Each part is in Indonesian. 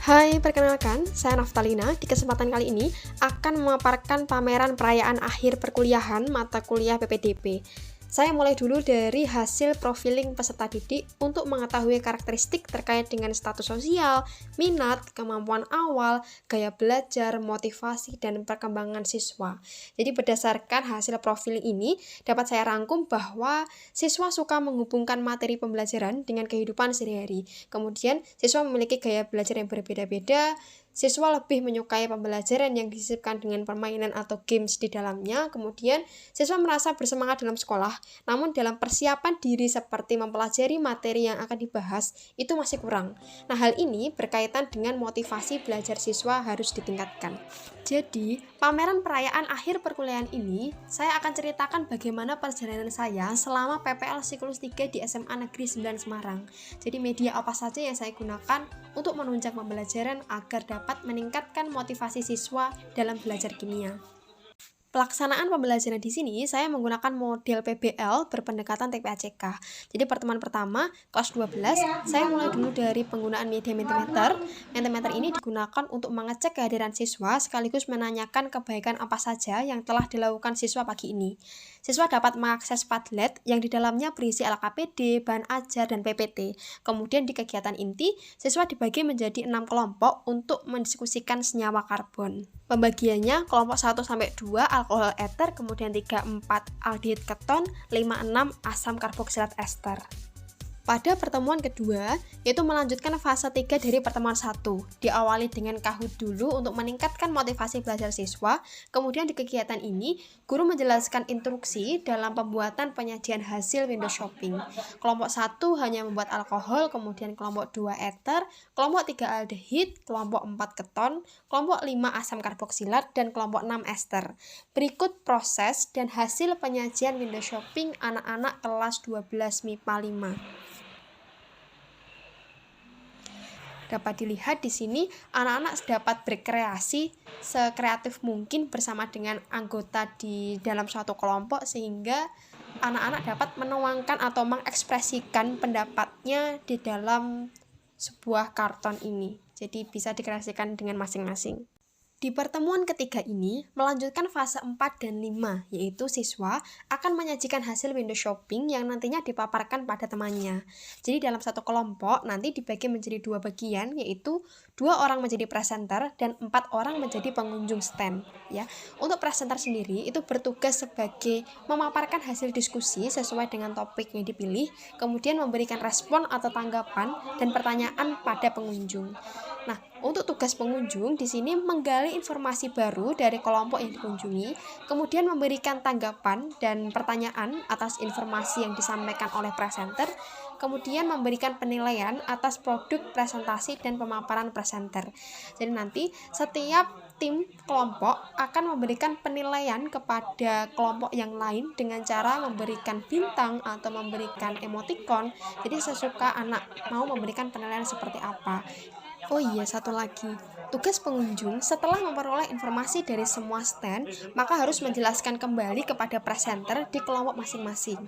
Hai, perkenalkan, saya Naftalina. Di kesempatan kali ini akan memaparkan pameran perayaan akhir perkuliahan mata kuliah PPDB. Saya mulai dulu dari hasil profiling peserta didik untuk mengetahui karakteristik terkait dengan status sosial, minat, kemampuan awal, gaya belajar, motivasi, dan perkembangan siswa. Jadi berdasarkan hasil profiling ini, dapat saya rangkum bahwa siswa suka menghubungkan materi pembelajaran dengan kehidupan sehari-hari. Kemudian, siswa memiliki gaya belajar yang berbeda-beda. Siswa lebih menyukai pembelajaran yang disisipkan dengan permainan atau games di dalamnya. Kemudian, siswa merasa bersemangat dalam sekolah, namun dalam persiapan diri seperti mempelajari materi yang akan dibahas, itu masih kurang. Nah, hal ini berkaitan dengan motivasi belajar siswa harus ditingkatkan. Jadi, pameran perayaan akhir perkuliahan ini, saya akan ceritakan bagaimana perjalanan saya selama PPL Siklus 3 di SMA Negeri 9 Semarang. Jadi, media apa saja yang saya gunakan untuk menunjang pembelajaran agar dapat meningkatkan motivasi siswa dalam belajar kimia. Pelaksanaan pembelajaran di sini saya menggunakan model PBL berpendekatan TPACK. Jadi pertemuan pertama kelas 12 saya mulai dulu dari penggunaan media Mentimeter. Mentimeter ini digunakan untuk mengecek kehadiran siswa sekaligus menanyakan kebaikan apa saja yang telah dilakukan siswa pagi ini. Siswa dapat mengakses Padlet yang di dalamnya berisi LKPD, bahan ajar, dan PPT. Kemudian di kegiatan inti, siswa dibagi menjadi 6 kelompok untuk mendiskusikan senyawa karbon. Pembagiannya kelompok 1-2 alkohol eter, kemudian 3-4 aldehid keton, 5-6 asam karboksilat ester. Pada pertemuan kedua, yaitu melanjutkan fase 3 dari pertemuan 1, diawali dengan Kahoot dulu untuk meningkatkan motivasi belajar siswa. Kemudian di kegiatan ini, guru menjelaskan instruksi dalam pembuatan penyajian hasil window shopping. Kelompok 1 hanya membuat alkohol, kemudian kelompok 2 eter, kelompok 3 aldehid, kelompok 4 keton, kelompok 5 asam karboksilat, dan kelompok 6 ester. Berikut proses dan hasil penyajian window shopping anak-anak kelas 12 MIPA 5. Dapat dilihat di sini, anak-anak dapat berkreasi sekreatif mungkin bersama dengan anggota di dalam suatu kelompok sehingga anak-anak dapat menuangkan atau mengekspresikan pendapatnya di dalam sebuah karton ini. Jadi bisa dikreasikan dengan masing-masing. Di pertemuan ketiga ini, melanjutkan fase 4 dan 5, yaitu siswa akan menyajikan hasil window shopping yang nantinya dipaparkan pada temannya. Jadi dalam satu kelompok nanti dibagi menjadi 2 bagian, yaitu 2 orang menjadi presenter dan 4 orang menjadi pengunjung stand. Ya, untuk presenter sendiri itu bertugas sebagai memaparkan hasil diskusi sesuai dengan topik yang dipilih, kemudian memberikan respon atau tanggapan dan pertanyaan pada pengunjung. Nah, untuk tugas pengunjung di sini menggali informasi baru dari kelompok yang dikunjungi, kemudian memberikan tanggapan dan pertanyaan atas informasi yang disampaikan oleh presenter, kemudian memberikan penilaian atas produk presentasi dan pemaparan presenter. Jadi nanti setiap tim kelompok akan memberikan penilaian kepada kelompok yang lain dengan cara memberikan bintang atau memberikan emoticon. Jadi sesuka anak mau memberikan penilaian seperti apa. Oh iya, satu lagi. Tugas pengunjung setelah memperoleh informasi dari semua stand, maka harus menjelaskan kembali kepada presenter di kelompok masing-masing.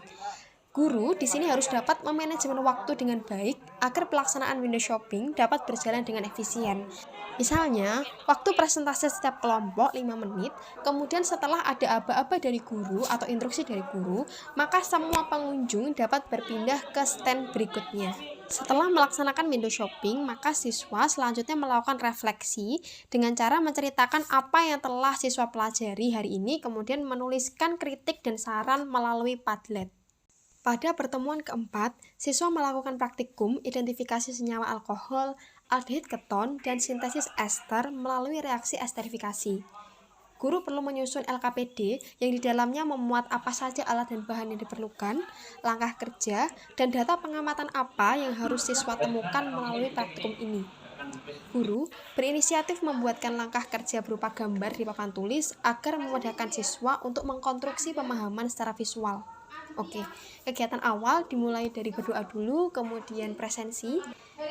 Guru di sini harus dapat memanajemen waktu dengan baik agar pelaksanaan window shopping dapat berjalan dengan efisien. Misalnya, waktu presentasi setiap kelompok 5 menit, kemudian setelah ada aba-aba dari guru atau instruksi dari guru, maka semua pengunjung dapat berpindah ke stand berikutnya. Setelah melaksanakan window shopping, maka siswa selanjutnya melakukan refleksi dengan cara menceritakan apa yang telah siswa pelajari hari ini, kemudian menuliskan kritik dan saran melalui Padlet. Pada pertemuan keempat, siswa melakukan praktikum identifikasi senyawa alkohol, aldehid keton, dan sintesis ester melalui reaksi esterifikasi. Guru perlu menyusun LKPD yang di dalamnya memuat apa saja alat dan bahan yang diperlukan, langkah kerja, dan data pengamatan apa yang harus siswa temukan melalui praktikum ini. Guru berinisiatif membuatkan langkah kerja berupa gambar di papan tulis agar memudahkan siswa untuk mengkonstruksi pemahaman secara visual. Oke, kegiatan awal dimulai dari berdoa dulu, kemudian presensi,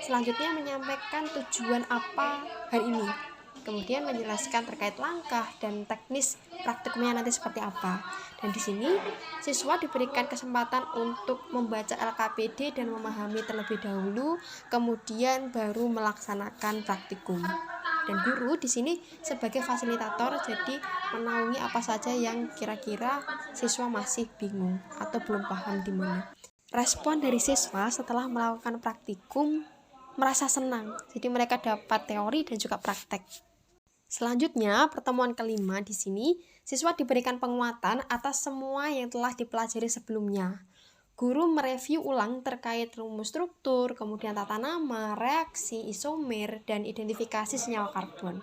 selanjutnya menyampaikan tujuan apa hari ini. kemudian menjelaskan terkait langkah dan teknis praktikumnya nanti seperti apa. Dan di sini siswa diberikan kesempatan untuk membaca LKPD dan memahami terlebih dahulu, kemudian baru melaksanakan praktikum. Dan guru di sini sebagai fasilitator, jadi menaungi apa saja yang kira-kira siswa masih bingung atau belum paham di mana. Respon dari siswa setelah melakukan praktikum merasa senang, jadi mereka dapat teori dan juga praktek. Selanjutnya, pertemuan kelima di sini, siswa diberikan penguatan atas semua yang telah dipelajari sebelumnya. Guru mereview ulang terkait rumus struktur, kemudian tata nama, reaksi, isomer, dan identifikasi senyawa karbon.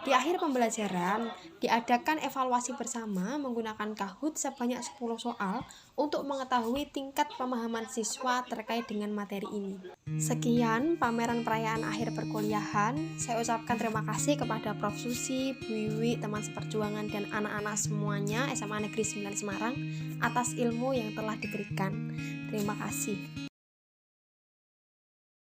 Di akhir pembelajaran, diadakan evaluasi bersama menggunakan Kahoot sebanyak 10 soal untuk mengetahui tingkat pemahaman siswa terkait dengan materi ini. Sekian pameran perayaan akhir perkuliahan. Saya ucapkan terima kasih kepada Prof. Susi, Bu Wiwi, teman seperjuangan, dan anak-anak semuanya SMA Negeri 9 Semarang atas ilmu yang telah diberikan. Terima kasih.